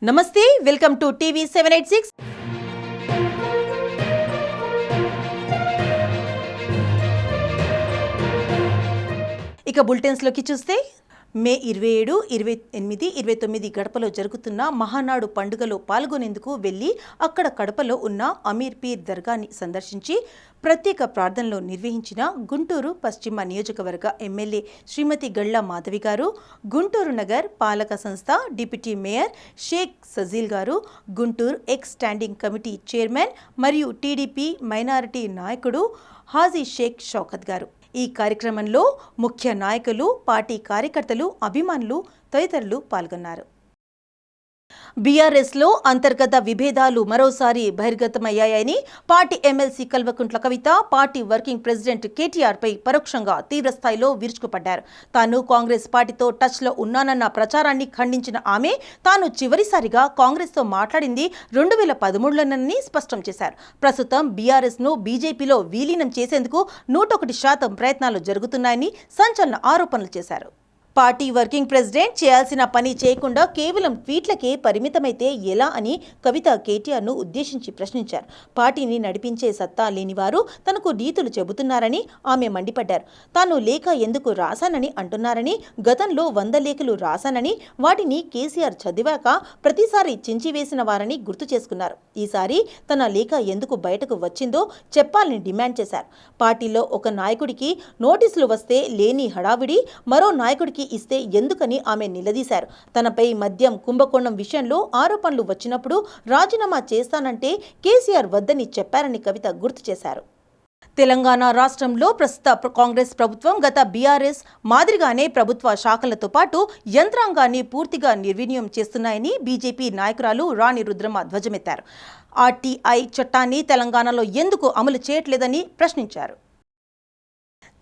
నమస్తే, welcome to TV 786. ఇక బులెటిన్స్లోకి చూస్తే మే 27, 28, 29 గడపలో జరుగుతున్న మహానాడు పండుగలో పాల్గొనేందుకు వెళ్లి అక్కడ కడపలో ఉన్న అమీర్ పీర్ దర్గాని సందర్శించి ప్రత్యేక ప్రార్థనలు నిర్వహించిన గుంటూరు పశ్చిమ నియోజకవర్గ ఎమ్మెల్యే శ్రీమతి గళ్ల మాధవి గారు, గుంటూరు నగర్ పాలక సంస్థ డిప్యూటీ మేయర్ షేక్ సజీల్ గారు, Guntur X standing committee chairman మరియు టీడీపీ మైనారిటీ నాయకుడు హాజీ షేక్ షౌకత్ గారు. ఈ కార్యక్రమంలో ముఖ్య నాయకులు, పార్టీ కార్యకర్తలు, అభిమానులు తదితరులు పాల్గొన్నారు. బీఆర్ఎస్లో అంతర్గత విభేదాలు మరోసారి బహిర్గతమయ్యాయని party MLC Kalvakuntla Kavitha party working president కేటీఆర్పై పరోక్షంగా తీవ్రస్థాయిలో విరుచుకుపడ్డారు. తాను కాంగ్రెస్ పార్టీతో టచ్లో ఉన్నానన్న ప్రచారాన్ని ఖండించిన ఆమె తాను చివరిసారిగా కాంగ్రెస్తో మాట్లాడింది 2013లోనని స్పష్టం చేశారు. ప్రస్తుతం బీఆర్ఎస్ను బీజేపీలో విలీనం చేసేందుకు 101% ప్రయత్నాలు జరుగుతున్నాయని సంచలన ఆరోపణలు చేశారు. పార్టీ వర్కింగ్ ప్రెసిడెంట్ చేయాల్సిన పని చేయకుండా కేవలం ట్వీట్లకే పరిమితమైతే ఎలా అని కవిత కేటీఆర్ను ఉద్దేశించి ప్రశ్నించారు. పార్టీని నడిపించే సత్తా లేనివారు తనకు నీతులు చెబుతున్నారని ఆమె మండిపడ్డారు. తాను లేఖ ఎందుకు రాశానని అంటున్నారని, గతంలో 100 లేఖలు రాశానని, వాటిని కేసీఆర్ చదివాక ప్రతిసారి చించివేసిన వారని గుర్తు చేసుకున్నారు. ఈసారి తన లేఖ ఎందుకు బయటకు వచ్చిందో చెప్పాలని డిమాండ్ చేశారు. పార్టీలో ఒక నాయకుడికి నోటీసులు వస్తే లేని హడావిడి మరో నాయకుడికి ఇస్తే ఎందుకని ఆమె నిలదీశారు. తనపై మద్యం కుంభకోణం విషయంలో ఆరోపణలు వచ్చినప్పుడు రాజీనామా చేస్తానంటే కేసీఆర్ వద్దని చెప్పారని కవిత గుర్తు చేశారు. తెలంగాణ రాష్ట్రంలో ప్రస్తుత కాంగ్రెస్ ప్రభుత్వం గత బీఆర్ఎస్ మాదిరిగానే ప్రభుత్వ శాఖలతో పాటు యంత్రాంగాన్ని పూర్తిగా నిర్వీర్యం చేస్తున్నాయని బీజేపీ నాయకురాలు రాణి రుద్రమ ధ్వజమెత్తారు. ఆర్టీఐ చట్టాన్ని తెలంగాణలో ఎందుకు అమలు చేయట్లేదని ప్రశ్నించారు.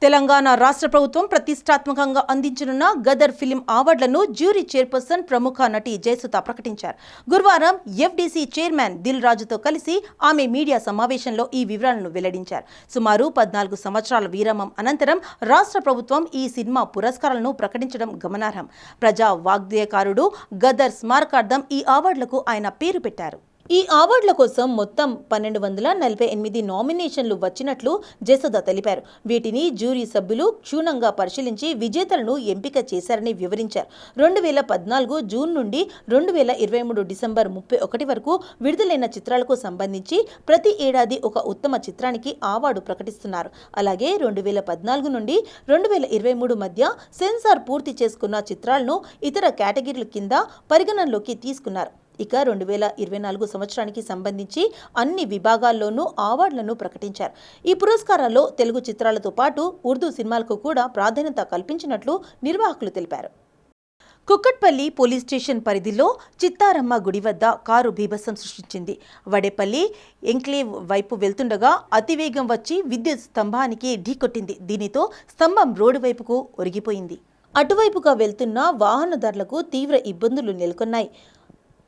తెలంగాణ రాష్ట్ర ప్రభుత్వం ప్రతిష్టాత్మకంగా అందించనున్న గదర్ ఫిలిం అవార్డులను జ్యూరీ చైర్పర్సన్ ప్రముఖ నటి జయసుధ ప్రకటించారు. గురువారం ఎఫ్డీసీ చైర్మన్ దిల్ రాజుతో కలిసి ఆమె మీడియా సమావేశంలో ఈ వివరాలను వెల్లడించారు. సుమారు 14 సంవత్సరాల విరామం అనంతరం రాష్ట్ర ప్రభుత్వం ఈ సినిమా పురస్కారాలను ప్రకటించడం గమనార్హం. ప్రజా వాగ్దేయకారుడు గదర్ స్మారకార్థం ఈ అవార్డులకు ఆయన పేరు పెట్టారు. ఈ అవార్డుల కోసం మొత్తం 1248 నామినేషన్లు వచ్చినట్లు జయసుధ తెలిపారు. వీటిని జ్యూరీ సభ్యులు క్షుణ్ణంగా పరిశీలించి విజేతలను ఎంపిక చేశారని వివరించారు. 2014 జూన్ నుండి 2023 డిసెంబర్ 31 వరకు విడుదలైన చిత్రాలకు సంబంధించి ప్రతి ఏడాది ఒక ఉత్తమ చిత్రానికి అవార్డు ప్రకటిస్తున్నారు. అలాగే 2014 నుండి 2023 మధ్య సెన్సార్ పూర్తి చేసుకున్న చిత్రాలను ఇతర కేటగిరీల కింద పరిగణనలోకి తీసుకున్నారు. ఇక 2024 సంవత్సరానికి సంబంధించి అన్ని విభాగాల్లోనూ అవార్డులను ప్రకటించారు. ఈ పురస్కారాల్లో తెలుగు చిత్రాలతో పాటు ఉర్దూ సినిమాలకు కూడా ప్రాధాన్యత కల్పించినట్లు నిర్వాహకులు తెలిపారు. కుక్కట్పల్లి పోలీస్ స్టేషన్ పరిధిలో చిత్తారమ్మ గుడి వద్ద కారు బీభత్సం సృష్టించింది. వడేపల్లి ఎంక్లేవ్ వైపు వెళ్తుండగా అతివేగం వచ్చి విద్యుత్ స్తంభానికి ఢీకొట్టింది. దీనితో స్తంభం రోడ్డు వైపుకు ఒరిగిపోయింది. అటువైపుగా వెళ్తున్న వాహనదారులకు తీవ్ర ఇబ్బందులు నెలకొన్నాయి.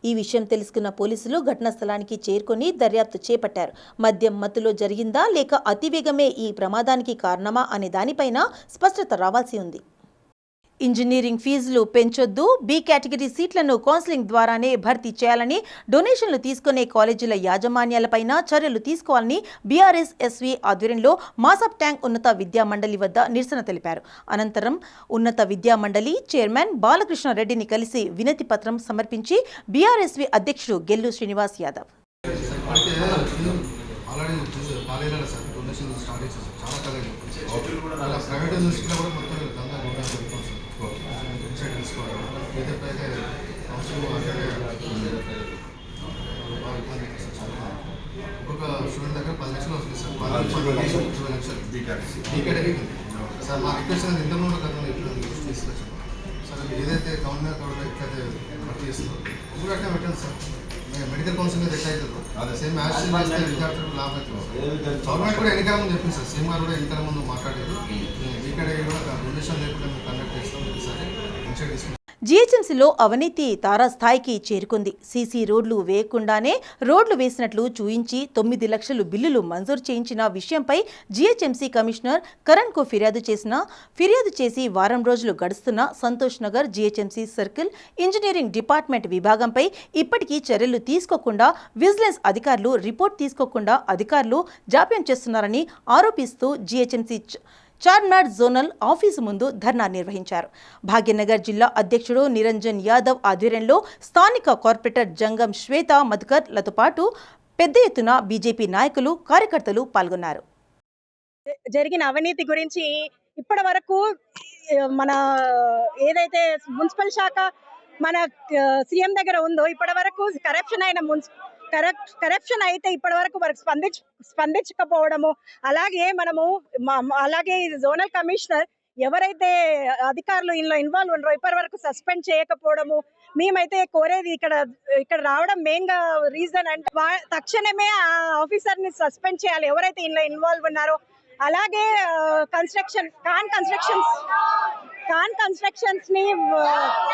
ఈ విషయం తెలుసుకున్న పోలీసులు ఘటనా స్థలానికి చేరుకొని దర్యాప్తు చేపట్టారు. మద్యం మత్తులో జరిగిందా లేక అతివేగమే ఈ ప్రమాదానికి కారణమా అనే దానిపైన స్పష్టత రావాల్సి ఉంది. ఇంజనీరింగ్ ఫీజులు పెంచొద్దు, బి కేటగిరీ సీట్లను కౌన్సిలింగ్ ద్వారానే భర్తీ చేయాలని, డొనేషన్లు తీసుకునే కాలేజీల యాజమాన్యాలపైన చర్యలు తీసుకోవాలని బీఆర్ఎస్ ఎస్వీ ఆధ్వర్యంలో మాసప్ ట్యాంక్ ఉన్నత విద్యా మండలి వద్ద నిరసన తెలిపారు. అనంతరం ఉన్నత విద్యా మండలి చైర్మన్ బాలకృష్ణారెడ్డిని కలిసి వినతి పత్రం సమర్పించి బీఆర్ఎస్వీ అధ్యక్షుడు గెల్లు శ్రీనివాస్ యాదవ్ ఒక్కొక్క స్టూడెంట్ దగ్గర 10 లక్షలు వస్తుంది సార్. 20 లక్షలు సార్. మా రిక్వెస్ట్ అనేది ఇంతకుముందు గతంలో ఇప్పుడు తీసుకొచ్చాం సార్. ఏదైతే గవర్నమెంట్ ఎట్లయితే భర్తీ చేస్తుందో ఇప్పుడు అట్లా పెట్టండి సార్. మెడికల్ కౌన్సిలింగ్ ఎట్లా అవుతుందో అదే సేమ్ యాక్షన్ చేస్తే విద్యార్థులకు లాభం అవుతుంది. గవర్నమెంట్ కూడా ఎన్నికల ముందు చెప్పింది సార్. సీఎం గారు కూడా ఎన్నికల ముందు మాట్లాడారు. ఇక్కడ కూడా డొనేషన్ లేకుండా మేము కండక్ట్ చేస్తాం. సరే మంచిగా తీసుకుంటాం. జీహెచ్ఎంసీలో అవినీతి తారాస్థాయికి చేరుకుంది. సీసీ రోడ్లు వేయకుండానే రోడ్లు వేసినట్లు చూయించి 9 లక్షలు బిల్లులు మంజూరు చేయించిన విషయంపై జీహెచ్ఎంసీ కమిషనర్ కరణ్కు ఫిర్యాదు చేసి వారం రోజులు గడుస్తున్న Santosh Nagar GHMC circle engineering department విభాగంపై ఇప్పటికీ చర్యలు తీసుకోకుండా విజిలెన్స్ అధికారులు రిపోర్ట్ తీసుకోకుండా అధికారులు జాప్యం చేస్తున్నారని ఆరోపిస్తూ జీహెచ్ఎంసీ చార్మినార్ జోనల్ ఆఫీసు ముందు ధర్నా నిర్వహించారు. భాగ్యనగర్ జిల్లా అధ్యక్షుడు నిరంజన్ యాదవ్ ఆధ్వర్యంలో స్థానిక కార్పొరేటర్ జంగం శ్వేత మధుకర్లతో పాటు పెద్ద ఎత్తున బీజేపీ నాయకులు, కార్యకర్తలు పాల్గొన్నారు. జరిగిన అవినీతి గురించి ఇప్పటి వరకు మన ఏదైతే మున్సిపల్ శాఖ మన సీఎం దగ్గర ఉందో ఇప్పటి వరకు కరప్షన్ అయితే ఇప్పటి వరకు స్పందించకపోవడము, అలాగే జోనల్ కమిషనర్ ఎవరైతే అధికారులు ఇందులో ఇన్వాల్వ్ ఉన్నారో ఇప్పటి వరకు సస్పెండ్ చేయకపోవడము, మేమైతే కోరేది ఇక్కడ రావడం మెయిన్ గా రీజన్ అంటే తక్షణమే ఆ ఆఫీసర్ ని సస్పెండ్ చేయాలి ఎవరైతే ఇందులో ఇన్వాల్వ్ ఉన్నారో. అలాగే ఖాన్ కన్స్ట్రక్షన్స్ ని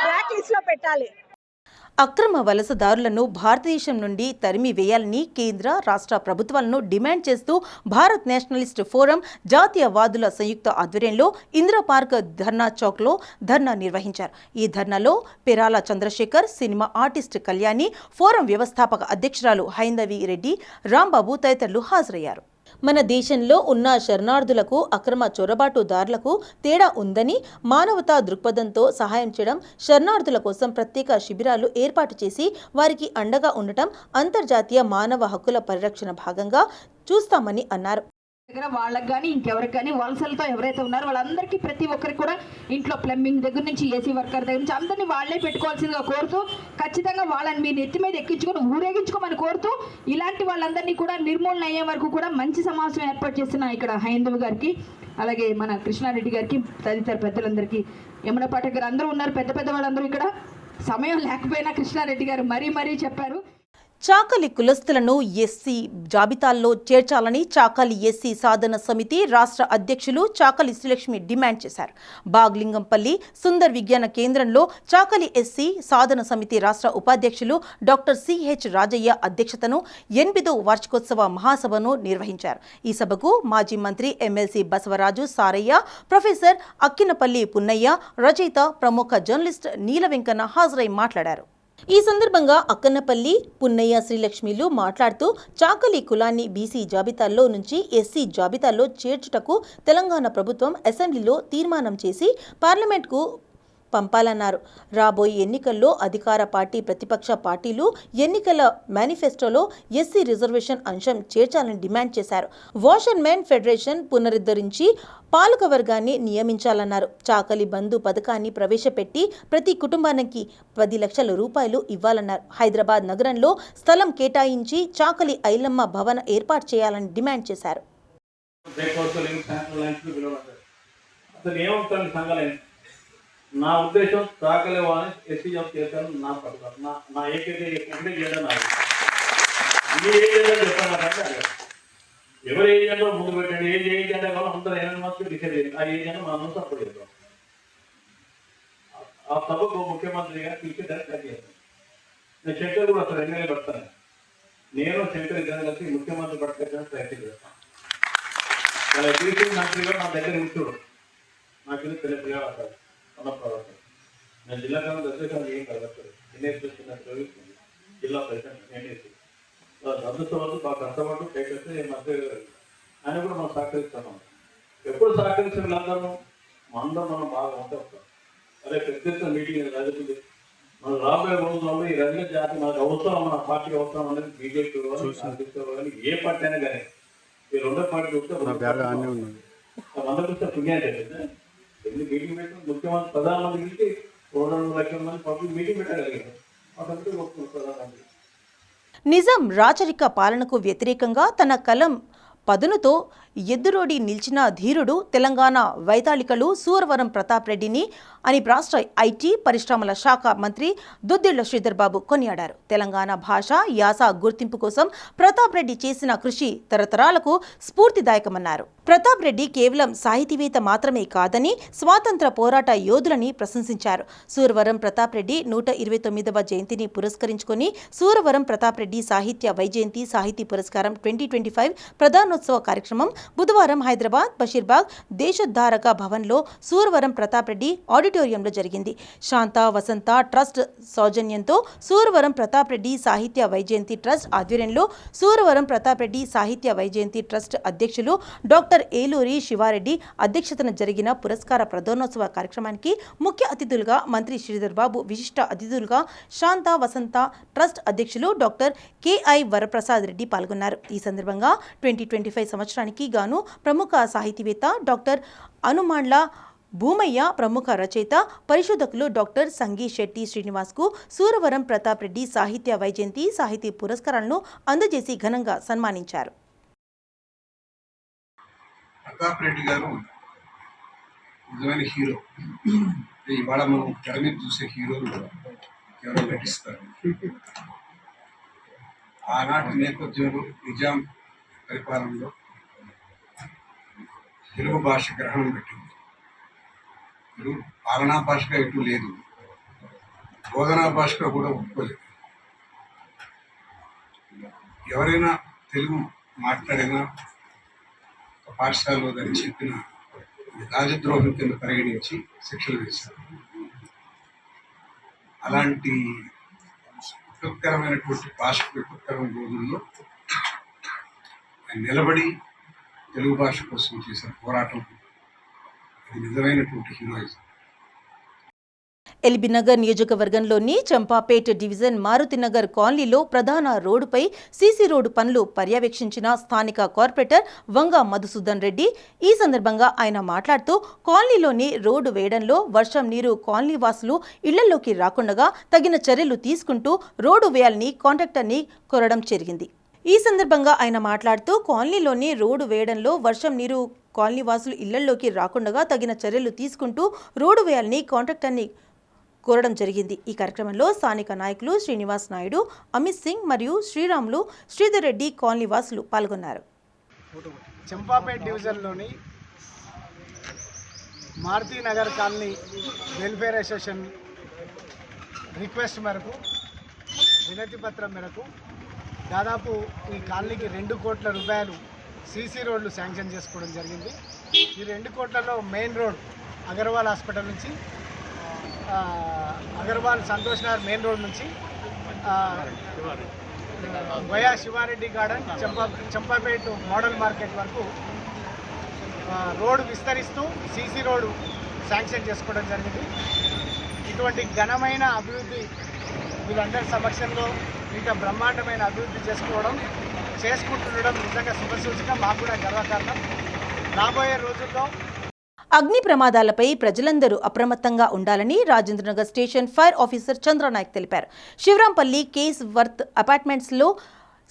బ్లాక్ లిస్ట్ లో పెట్టాలి. అక్రమ వలసదారులను భారతదేశం నుండి తరిమి వేయాలని కేంద్ర, రాష్ట్ర ప్రభుత్వాలను డిమాండ్ చేస్తూ భారత్ నేషనలిస్ట్ ఫోరం జాతీయవాదుల సంయుక్త ఆధ్వర్యంలో ఇందిరా పార్క్ ధర్నా చౌక్లో ధర్నా నిర్వహించారు. ఈ ధర్నాలో Perala Chandrashekar, cinema artist Kalyani, forum వ్యవస్థాపక అధ్యక్షురాలు హైందవి రెడ్డి, రాంబాబు తదితరులు హాజరయ్యారు. మన దేశంలో ఉన్న శరణార్థులకు, అక్రమ చొరబాటుదారులకు తేడా ఉందని, మానవతా దృక్పథంతో సహాయం చేయడం, శరణార్థుల కోసం ప్రత్యేక శిబిరాలు ఏర్పాటు చేసి వారికి అండగా ఉండటం అంతర్జాతీయ మానవ హక్కుల పరిరక్షణ భాగంగా చూస్తామని అన్నారు. వాళ్ళకి కానీ ఇంకెవరికి కానీ వలసలతో ఎవరైతే ఉన్నారో వాళ్ళందరికీ ప్రతి ఒక్కరికి కూడా ఇంట్లో ప్లంబింగ్ దగ్గర నుంచి ఏసీ వర్కర్ దగ్గర నుంచి అందరినీ వాళ్ళే పెట్టుకోవాల్సిందిగా కోరుతూ, ఖచ్చితంగా వాళ్ళని మీ నెత్తి మీద ఎక్కించుకొని ఊరేగించుకోమని కోరుతూ, ఇలాంటి వాళ్ళందరినీ కూడా నిర్మూలన అయ్యే వరకు కూడా మంచి సమావేశం ఏర్పాటు చేస్తున్న ఇక్కడ హైందవ్ గారికి, అలాగే మన కృష్ణారెడ్డి గారికి, తదితర పెద్దలందరికీ, యమున పాఠక్ గారు అందరూ ఉన్నారు. పెద్ద వాళ్ళందరూ ఇక్కడ సమయం లేకపోయినా కృష్ణారెడ్డి గారు మరీ చెప్పారు. చాకలి కులస్తులను ఎస్సీ జాబితాల్లో చేర్చాలని చాకలి ఎస్సీ సాధన సమితి రాష్ట్ర అధ్యక్షులు చాకలి శ్రీలక్ష్మి డిమాండ్ చేశారు. బాగ్లింగంపల్లి సుందర్ విజ్ఞాన కేంద్రంలో చాకలి ఎస్సీ సాధన సమితి రాష్ట్ర ఉపాధ్యక్షులు డాక్టర్ సిహెచ్ రాజయ్య అధ్యక్షతను 8వ వార్షికోత్సవ మహాసభను నిర్వహించారు. ఈ సభకు మాజీ మంత్రి ఎమ్మెల్సీ బసవరాజు సారయ్య, ప్రొఫెసర్ అక్కినపల్లి పున్నయ్య, రచయిత, ప్రముఖ జర్నలిస్ట్ నీల వెంకన్న హాజరై మాట్లాడారు. ఈ సందర్భంగా అక్కన్నపల్లి, పున్నయ్య, శ్రీలక్ష్మిలు మాట్లాడుతూ చాకలి కులాన్ని బీసీ జాబితాల్లో నుంచి ఎస్సీ జాబితాలో చేర్చుటకు తెలంగాణ ప్రభుత్వం అసెంబ్లీలో తీర్మానం చేసి పార్లమెంట్కు పంపాలన్నారు. రాబోయే ఎన్నికల్లో అధికార పార్టీ, ప్రతిపక్ష పార్టీలు ఎన్నికల మేనిఫెస్టోలో ఎస్సీ రిజర్వేషన్ అంశం చేర్చాలని డిమాండ్ చేశారు. Washermen federation పునరుద్ధరించి పాలకవర్గాన్ని నియమించాలన్నారు. చాకలి బంధు పథకాన్ని ప్రవేశపెట్టి ప్రతి కుటుంబానికి 10 లక్షల రూపాయలు ఇవ్వాలన్నారు. హైదరాబాద్ నగరంలో స్థలం కేటాయించి చాకలి ఐలమ్మ భవన ఏర్పాటు చేయాలని డిమాండ్ చేశారు. నా ఉద్దేశం చాకలి వాళ్ళని ఎస్సీ జాబ్ చేశాను. నా పథకం నా ఏకైతే చేయడం నాకు ఏ ఏజెండా చెప్పానంటే ఎవరు ఏజెండో ముందు పెట్టండి. ఏ ఏజెండా కావాలి అందరూ 8 మంత్స్ డిసైడ్ చేయండి. ఆ ఏజెండా మనం సపోర్ట్ చేద్దాం. ఆ సభకు ముఖ్యమంత్రిగా పిలిచి డైరెక్ట్ చేస్తాను. నేను శంకర్ కూడా అసలు ఎమ్మెల్యే పడతాను. నేను శంకర్ ఇద్దరు కలిసి ముఖ్యమంత్రి పట్టుకోవడానికి ప్రయత్నం చేస్తాను. అలా బీసీ మంత్రిగా నా దగ్గర కూర్చోడు. నాకు తెలియదుగా అంటారు. నేను జిల్లా కాలం అధ్యక్షులు ఏం కలగట్లేదు. జిల్లా ప్రెసిడెంట్ ఎన్ఏసి అదృష్టవాళ్ళు బాగా కష్టపడు చేస్తే మంత్రి ఆయన కూడా మనం సహకరిస్తున్నాం. ఎప్పుడు సహకరించిన వీళ్ళందరూ మనం బాగా ఉంటాం. అదే పెద్ద మీటింగ్ జరుగుతుంది. మనం రాబోయే రోజుల్లో ఈ రజక జాతి మనకు అవసరం, మన పార్టీ అవసరం అనేది బీజేపీ కానీ ఏ పార్టీ అయినా కానీ ఈ రెండో పార్టీ చూస్తే 100% పుణ్యం జరిగింది. ఎన్ని మీటింగ్ పెట్టిన ముఖ్యమంత్రి ప్రధానమంత్రి కలిసి 200 లక్షల మంది పబ్లిక్ మీటింగ్ పెట్టగలిగారు. అసలు ప్రధానమంత్రి నిజాం రాచరిక పాలనకు వ్యతిరేకంగా తన కలం పదునుతో ఎద్దురోడి నిలిచిన ధీరుడు తెలంగాణ వైతాళికలు సూరవరం ప్రతాప్ రెడ్డిని అని రాష్ట్ర ఐటీ పరిశ్రమల శాఖ మంత్రి దుద్దిళ్ల శ్రీధర్ బాబు కొనియాడారు. తెలంగాణ భాష యాస గుర్తింపు కోసం ప్రతాప్ రెడ్డి చేసిన కృషి తరతరాలకు స్ఫూర్తిదాయకమన్నారు. ప్రతాప్ రెడ్డి కేవలం సాహితీవేత్త మాత్రమే కాదని స్వాతంత్ర పోరాట యోధులని ప్రశంసించారు. సూరవరం ప్రతాప్ రెడ్డి 129వ జయంతిని పురస్కరించుకొని సూరవరం ప్రతాప్ రెడ్డి సాహిత్య వైజయంతి సాహితీ పురస్కారం 2025 ప్రధానోత్సవ కార్యక్రమం బుధవారం హైదరాబాద్ బషీర్బాగ్ దేశోద్ధారక భవన్లో సూరవరం ప్రతాప్ రెడ్డి ఆడిటోరియంలో జరిగింది. శాంత వసంత ట్రస్ట్ సౌజన్యంతో సూరవరం ప్రతాప్ రెడ్డి సాహిత్య వైజయంతి ట్రస్ట్ ఆధ్వర్యంలో సూరవరం ప్రతాప్ రెడ్డి సాహిత్య వైజయంతి ట్రస్ట్ అధ్యక్షులు డాక్టర్ ఏలూరి శివారెడ్డి అధ్యక్షతన జరిగిన పురస్కార ప్రధానోత్సవ కార్యక్రమానికి ముఖ్య అతిథులుగా మంత్రి శ్రీధర్ బాబు, విశిష్ట అతిథులుగా శాంత వసంత ట్రస్ట్ అధ్యక్షులు డాక్టర్ కెఐ వరప్రసాద్ రెడ్డి పాల్గొన్నారు. ఈ సందర్భంగా 2025 సంవత్సరానికి గాను ప్రముఖ సాహితీవేత్త డాక్టర్ అనుమాండ్ల భూమయ్య, ప్రముఖ రచయిత పరిశోధకులు డాక్టర్ సంగీ శెట్టి శ్రీనివాస్కు సూరవరం ప్రతాప్ రెడ్డి సాహిత్య వైజయంతి సాహితీ పురస్కారాలను అందజేసి ఘనంగా సన్మానించారు. ప్రతాప్ రెడ్డి గారు నిజమైన హీరో. ఇవాళ మనం తెర మీద చూసే హీరోలు ఎవరో నటిస్తారు. ఆనాటి నేపథ్యంలో నిజాం పరిపాలనలో తెలుగు భాష గ్రహణం పెట్టింది. తెలుగు పాలనా భాషగా ఎటు లేదు, బోధనా భాషగా కూడా ఒప్పుకోలేదు. ఎవరైనా తెలుగు మాట్లాడినా పాఠశాలలో దాన్ని చెప్పిన రాజద్రోహం కింద పరిగణించి శిక్షలు వేశారు. అలాంటి విపత్కరమైనటువంటి భాషకు విపత్కరమైన రోజుల్లో ఆయన నిలబడి తెలుగు భాష కోసం చేసిన పోరాటం అది నిజమైనటువంటి హీరోయిజం. ఎల్బీనగర్ నియోజకవర్గంలోని చంపాపేట్ డివిజన్ మారుతినగర్ కాలనీలో ప్రధాన రోడ్డుపై సీసీ రోడ్డు పనులు పర్యవేక్షించిన స్థానిక కార్పొరేటర్ వంగ మధుసూదన్ రెడ్డి. ఈ సందర్భంగా ఆయన మాట్లాడుతూ కాలనీలోని రోడ్డు వేయడంలో వర్షం నీరు కాలనీ వాసులు ఇళ్లలోకి రాకుండా తగిన చర్యలు తీసుకుంటూ రోడ్డు వేయాలని కాంట్రాక్టర్ని కోరడం జరిగింది. ఈ సందర్భంగా ఆయన మాట్లాడుతూ కాలనీలోని రోడ్డు వేయడంలో వర్షం నీరు కాలనీ వాసులు ఇళ్లలోకి రాకుండా తగిన చర్యలు తీసుకుంటూ రోడ్డు వేయాలని కాంట్రాక్టర్ని కోరడం జరిగింది. ఈ కార్యక్రమంలో స్థానిక నాయకులు శ్రీనివాస్ నాయుడు, అమిత్ సింగ్ మరియు శ్రీరాములు, శ్రీధర్ రెడ్డి కాలనీ వాసులు పాల్గొన్నారు. చంపాపేట్ డివిజన్లోని Marutinagar colony welfare association request మేరకు, వినతి పత్రం మేరకు దాదాపు ఈ కాలనీకి 2 కోట్ల రూపాయలు సీసీ రోడ్లు శాంక్షన్ చేసుకోవడం జరిగింది. ఈ 2 కోట్లలో మెయిన్ రోడ్ అగర్వాల్ హాస్పిటల్ నుంచి అగర్వాల్ సంతోష్ నగర్ మెయిన్ రోడ్ నుంచి via Shivareddy garden Champapet model market వరకు రోడ్డు విస్తరిస్తూ సీసీ రోడ్డు శాంక్షన్ చేసుకోవడం జరిగింది. ఇటువంటి ఘనమైన అభివృద్ధి వీళ్ళందరి సమక్షంలో ఇంత బ్రహ్మాండమైన అభివృద్ధి చేసుకుంటుండడం నిజంగా శుభసూచక, మాకు కూడా గర్వకారణం. రాబోయే రోజుల్లో అగ్ని ప్రమాదాలపై ప్రజలందరూ అప్రమత్తంగా ఉండాలని Rajendranagar station fire officer Chandranayak తెలిపారు. శివరాంపల్లి కేస్ వర్త్ అపార్ట్మెంట్స్లో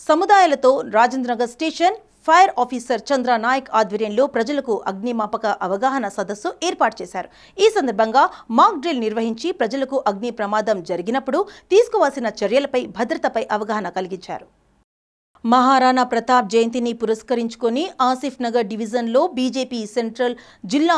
సముదాయాలతో Rajendranagar station fire officer Chandranayak ఆధ్వర్యంలో ప్రజలకు అగ్నిమాపక అవగాహన సదస్సు ఏర్పాటు చేశారు. ఈ సందర్భంగా మాక్ డ్రిల్ నిర్వహించి ప్రజలకు అగ్ని ప్రమాదం జరిగినప్పుడు తీసుకోవాల్సిన చర్యలపై, భద్రతపై అవగాహన కలిగించారు. మహారాణా ప్రతాప్ జయంతిని పురస్కరించుకొని ఆసిఫ్ నగర్ డివిజన్లో బీజేపీ సెంట్రల్ జిల్లా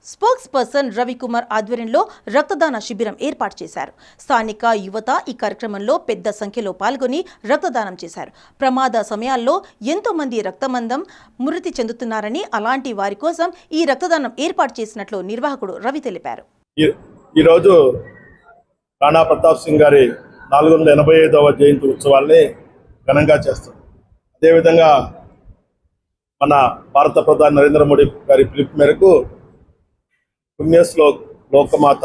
స్పోక్స్ పర్సన్ రవికుమార్ ఆధ్వర్యంలో రక్తదాన శిబిరం ఏర్పాటు చేశారు. స్థానిక యువత ఈ కార్యక్రమంలో పెద్ద సంఖ్యలో పాల్గొని రక్తదానం చేశారు. ప్రమాద సమయాల్లో ఎంతో మంది రక్తమందం మృతి చెందుతున్నారని, అలాంటి వారి కోసం ఈ రక్తదానం ఏర్పాటు చేసినట్లు నిర్వాహకుడు రవి తెలిపారు. ఈరోజు రాణా ప్రతాప్ సింగ్ గారి 485వ జయంతి ఉత్సవాల్ని ఘనంగా చేస్తాం. అదేవిధంగా మన భారత ప్రధాని నరేంద్ర మోడీ గారి పిలుపు మేరకు పుణ్యశ్లోక్ లోకమాత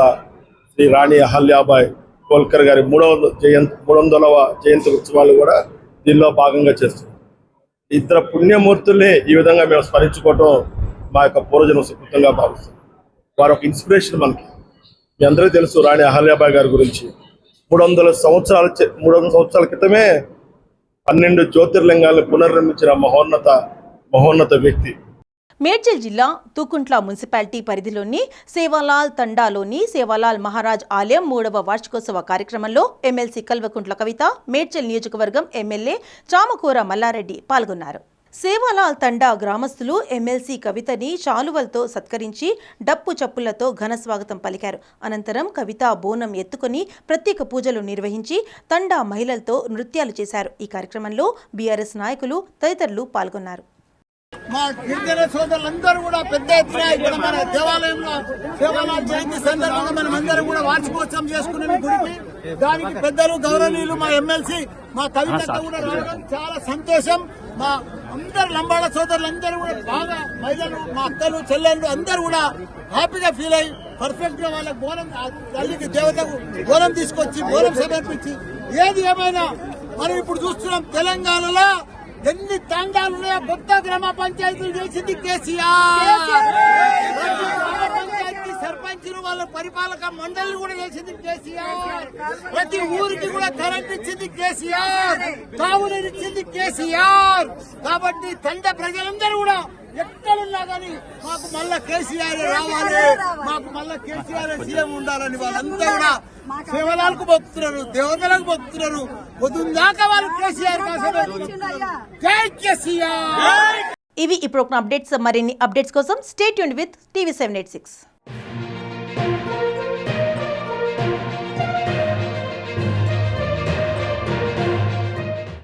శ్రీ రాణి అహల్యాబాయ్ హోల్కర్ గారి 300వ జయంతి ఉత్సవాలు కూడా దీనిలో భాగంగా చేస్తాం. ఇద్దరు పుణ్యమూర్తుల్ని ఈ విధంగా మేము స్మరించుకోవటం మా యొక్క పూర్వజన్మ సుకృతంగా భావిస్తాం. వారు ఒక ఇన్స్పిరేషన్ మనకి. మీ అందరికీ తెలుసు రాణి అహల్యాబాయ్ గారి గురించి. 300 సంవత్సరాల క్రితమే 12 జ్యోతిర్లింగాలను పునర్నిర్మించిన మహోన్నత వ్యక్తి. మేడ్చల్ జిల్లా తూకుంట్ల మున్సిపాలిటీ పరిధిలోని సేవాలాల్ తండాలోని సేవాలాల్ మహారాజ్ ఆలయం 3వ వార్షికోత్సవ కార్యక్రమంలో ఎమ్మెల్సీ కల్వకుంట్ల కవిత, మేడ్చల్ నియోజకవర్గం ఎమ్మెల్యే చామకూర మల్లారెడ్డి పాల్గొన్నారు. సేవాలాల్ తండా గ్రామస్తులు ఎమ్మెల్సీ కవితని శాలువలతో సత్కరించి డప్పు చప్పులతో ఘన స్వాగతం పలికారు. అనంతరం కవిత బోనం ఎత్తుకుని ప్రత్యేక పూజలు నిర్వహించి తండా మహిళలతో నృత్యాలు చేశారు. ఈ కార్యక్రమంలో బీఆర్ఎస్ నాయకులు తదితరులు పాల్గొన్నారు. మా గిరిజన సోదరులందరూ కూడా పెద్ద ఎత్తున ఇక్కడ మన దేవాలయంలో సేవాలాల్ జయంతి సందర్భంగా మనం అందరం కూడా వార్షికోత్సవం చేసుకునే గుడికి దానికి పెద్దలు గౌరవనీయులు మా ఎమ్మెల్సీ మా కవిత కూడా రావడం చాలా సంతోషం. మా అందరు లంబాడ సోదరులందరూ కూడా బాగా మహిళలు మా అక్కలు చెల్లెళ్ళు అందరూ కూడా హ్యాపీగా ఫీల్ అయ్యి పర్ఫెక్ట్ గా వాళ్ళకి బోనం తల్లికి దేవతకు బోనం తీసుకొచ్చి బోనం సమర్పించి ఏది ఏమైనా మనం ఇప్పుడు చూస్తున్నాం తెలంగాణలో ఎన్ని తండాలు ఉన్నాయో కొత్త గ్రామ పంచాయతీలు చేసింది కేసీఆర్. గ్రామ పంచాయతీ సర్పంచులు వాళ్ళ పరిపాలక మండలిని కూడా చేసింది కేసీఆర్. ప్రతి ఊరికి కూడా కరెంట్ ఇచ్చింది కేసీఆర్, తాగునీరు ఇచ్చింది కేసీఆర్. కాబట్టి తండ ప్రజలందరూ కూడా ఎక్కడున్నా కానీ మాకు మళ్ళా కేసీఆర్ రావాలి, మాకు మళ్ళా కేసీఆర్ సీఎం ఉండాలని వాళ్ళంతా కూడా సేవలకు మొక్కుతున్నారు, దేవతలకు మొక్కుతున్నారు. పొద్దున్నాక వాళ్ళు కేసీఆర్ జై కేసీఆర్. ఇవి ఈ ప్రోగ్రామ్ అప్డేట్స్. మరిన్ని అప్డేట్స్ కోసం స్టే ట్యూన్డ్ విత్ TV786.